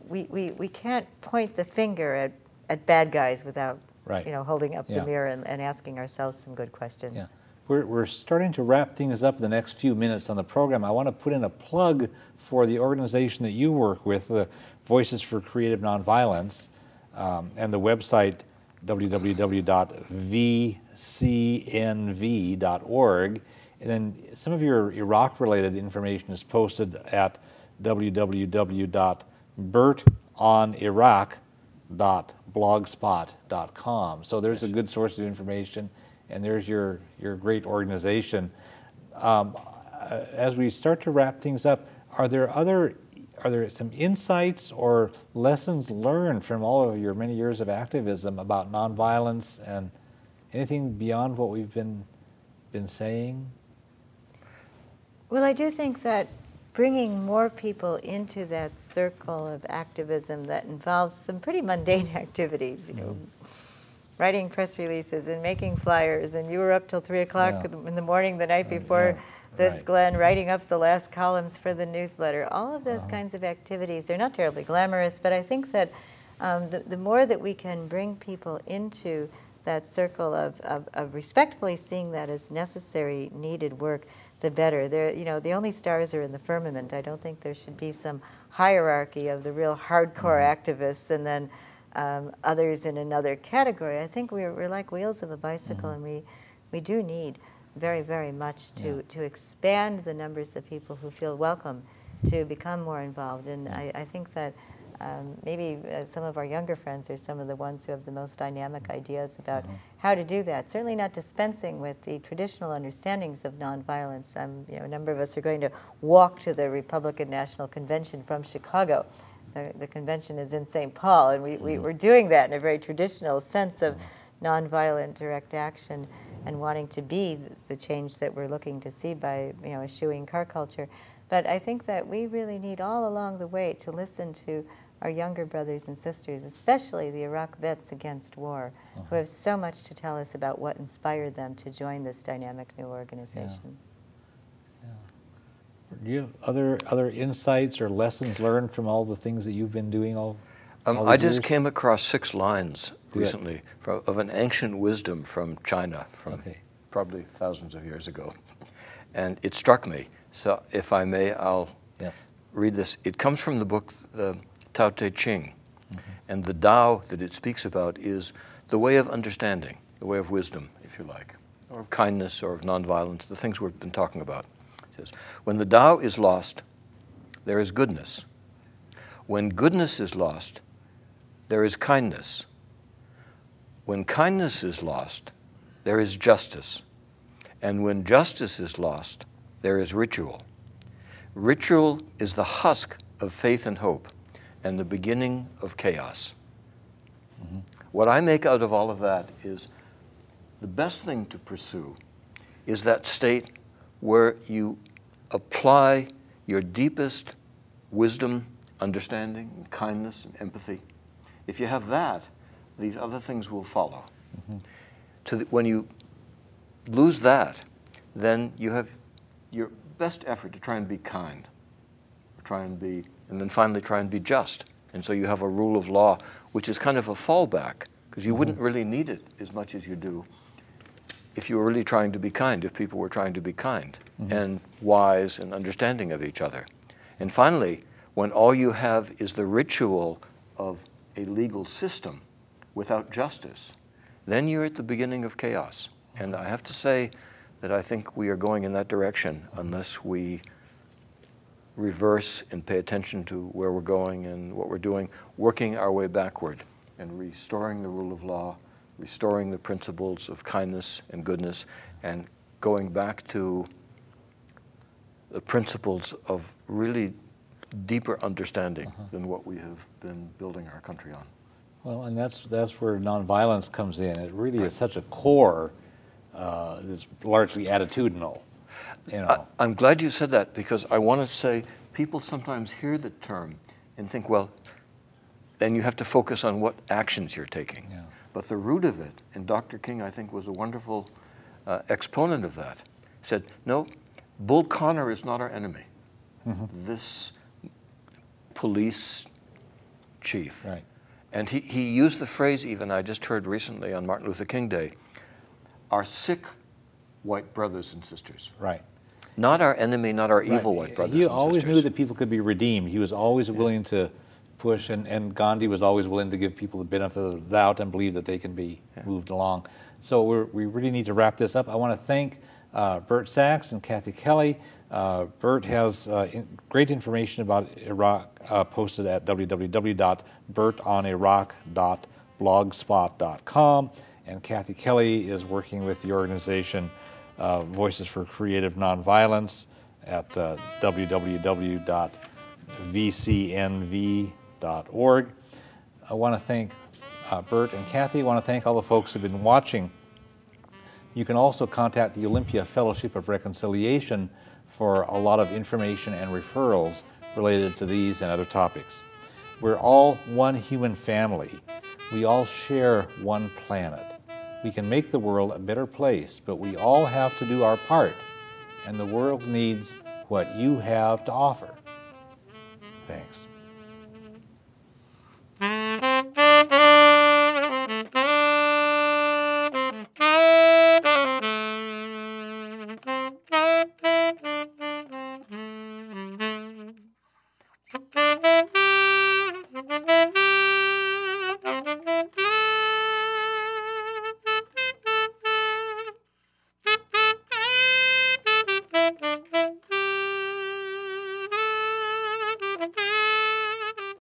Speaker 3: we can't point the finger at bad guys without you know, holding up the mirror and asking ourselves some good questions.
Speaker 1: Yeah. We're starting to wrap things up in the next few minutes on the program. I want to put in a plug for the organization that you work with, the Voices for Creative Nonviolence, and the website www.vcnv.org. And then some of your Iraq-related information is posted at www.bertoniraq.blogspot.com. So there's a good source of information, and there's your great organization. As we start to wrap things up, are there some insights or lessons learned from all of your many years of activism about nonviolence, and anything beyond what we've been saying?
Speaker 3: Well, I do think that bringing more people into that circle of activism that involves some pretty mundane activities, you know, writing press releases and making flyers, and you were up till 3 o'clock in the morning the night before this, Glenn, writing up the last columns for the newsletter. All of those kinds of activities, they're not terribly glamorous, but I think that the more that we can bring people into that circle of respectfully seeing that as necessary, needed work, the better. You know, the only stars are in the firmament. I don't think there should be some hierarchy of the real hardcore activists and then others in another category. I think we're like wheels of a bicycle, and we do need very, very much to expand the numbers of people who feel welcome to become more involved. And I think that maybe some of our younger friends are some of the ones who have the most dynamic ideas about how to do that. Certainly not dispensing with the traditional understandings of nonviolence. You know, a number of us are going to walk to the Republican National Convention from Chicago. The convention is in St. Paul, and we're doing that in a very traditional sense of nonviolent direct action and wanting to be the change that we're looking to see by, you know, eschewing car culture. But I think that we really need all along the way to listen to our younger brothers and sisters, especially the Iraq vets against war, who have so much to tell us about what inspired them to join this dynamic new organization.
Speaker 1: Do you have other insights or lessons learned from all the things that you've been doing all
Speaker 2: I just came across 6 lines recently of an ancient wisdom from China, from probably thousands of years ago. And it struck me. So if I may, I'll read this. It comes from the book, the Tao Te Ching. And the Tao that it speaks about is the way of understanding, the way of wisdom, if you like, or of kindness or of nonviolence, the things we've been talking about. It says, when the Tao is lost, there is goodness. When goodness is lost, there is kindness. When kindness is lost, there is justice. And when justice is lost, there is ritual. Ritual is the husk of faith and hope and the beginning of chaos. What I make out of all of that is the best thing to pursue is that state where you apply your deepest wisdom, understanding, kindness, and empathy. If you have that, these other things will follow. When you lose that, then you have your best effort to try and be kind, try and be and then finally try and be just. And so you have a rule of law, which is kind of a fallback, because you wouldn't really need it as much as you do if you were really trying to be kind, if people were trying to be kind and wise and understanding of each other. And finally, when all you have is the ritual of a legal system without justice, then you're at the beginning of chaos. And I have to say that I think we are going in that direction unless we reverse and pay attention to where we're going and what we're doing, working our way backward and restoring the rule of law, restoring the principles of kindness and goodness, and going back to the principles of really deeper understanding than what we have been building our country on.
Speaker 1: Well, and that's where nonviolence comes in. It really is such a core that's largely attitudinal. You know.
Speaker 2: I'm glad you said that, because I want to say people sometimes hear the term and think, well, then you have to focus on what actions you're taking.
Speaker 1: Yeah.
Speaker 2: But the root of it, and Dr. King, I think, was a wonderful exponent of that, said, no, Bull Connor is not our enemy. This police chief.
Speaker 1: Right.
Speaker 2: And he used the phrase even, I just heard recently on Martin Luther King Day, our sick white brothers and sisters.
Speaker 1: Right.
Speaker 2: Not our enemy, not our evil white brothers and
Speaker 1: He
Speaker 2: sisters.
Speaker 1: always knew that people could be redeemed. He was always willing to push, and Gandhi was always willing to give people the benefit of the doubt and believe that they can be moved along. So we really need to wrap this up. I want to thank Bert Sacks and Kathy Kelly. Bert has great information about Iraq posted at www.bertoniraq.blogspot.com, and Kathy Kelly is working with the organization Voices for Creative Nonviolence at www.vcnv.org. I want to thank Bert and Kathy. I want to thank all the folks who've been watching. You can also contact the Olympia Fellowship of Reconciliation for a lot of information and referrals related to these and other topics. We're all one human family. We all share one planet. We can make the world a better place, but we all have to do our part, and the world needs what you have to offer. Thanks.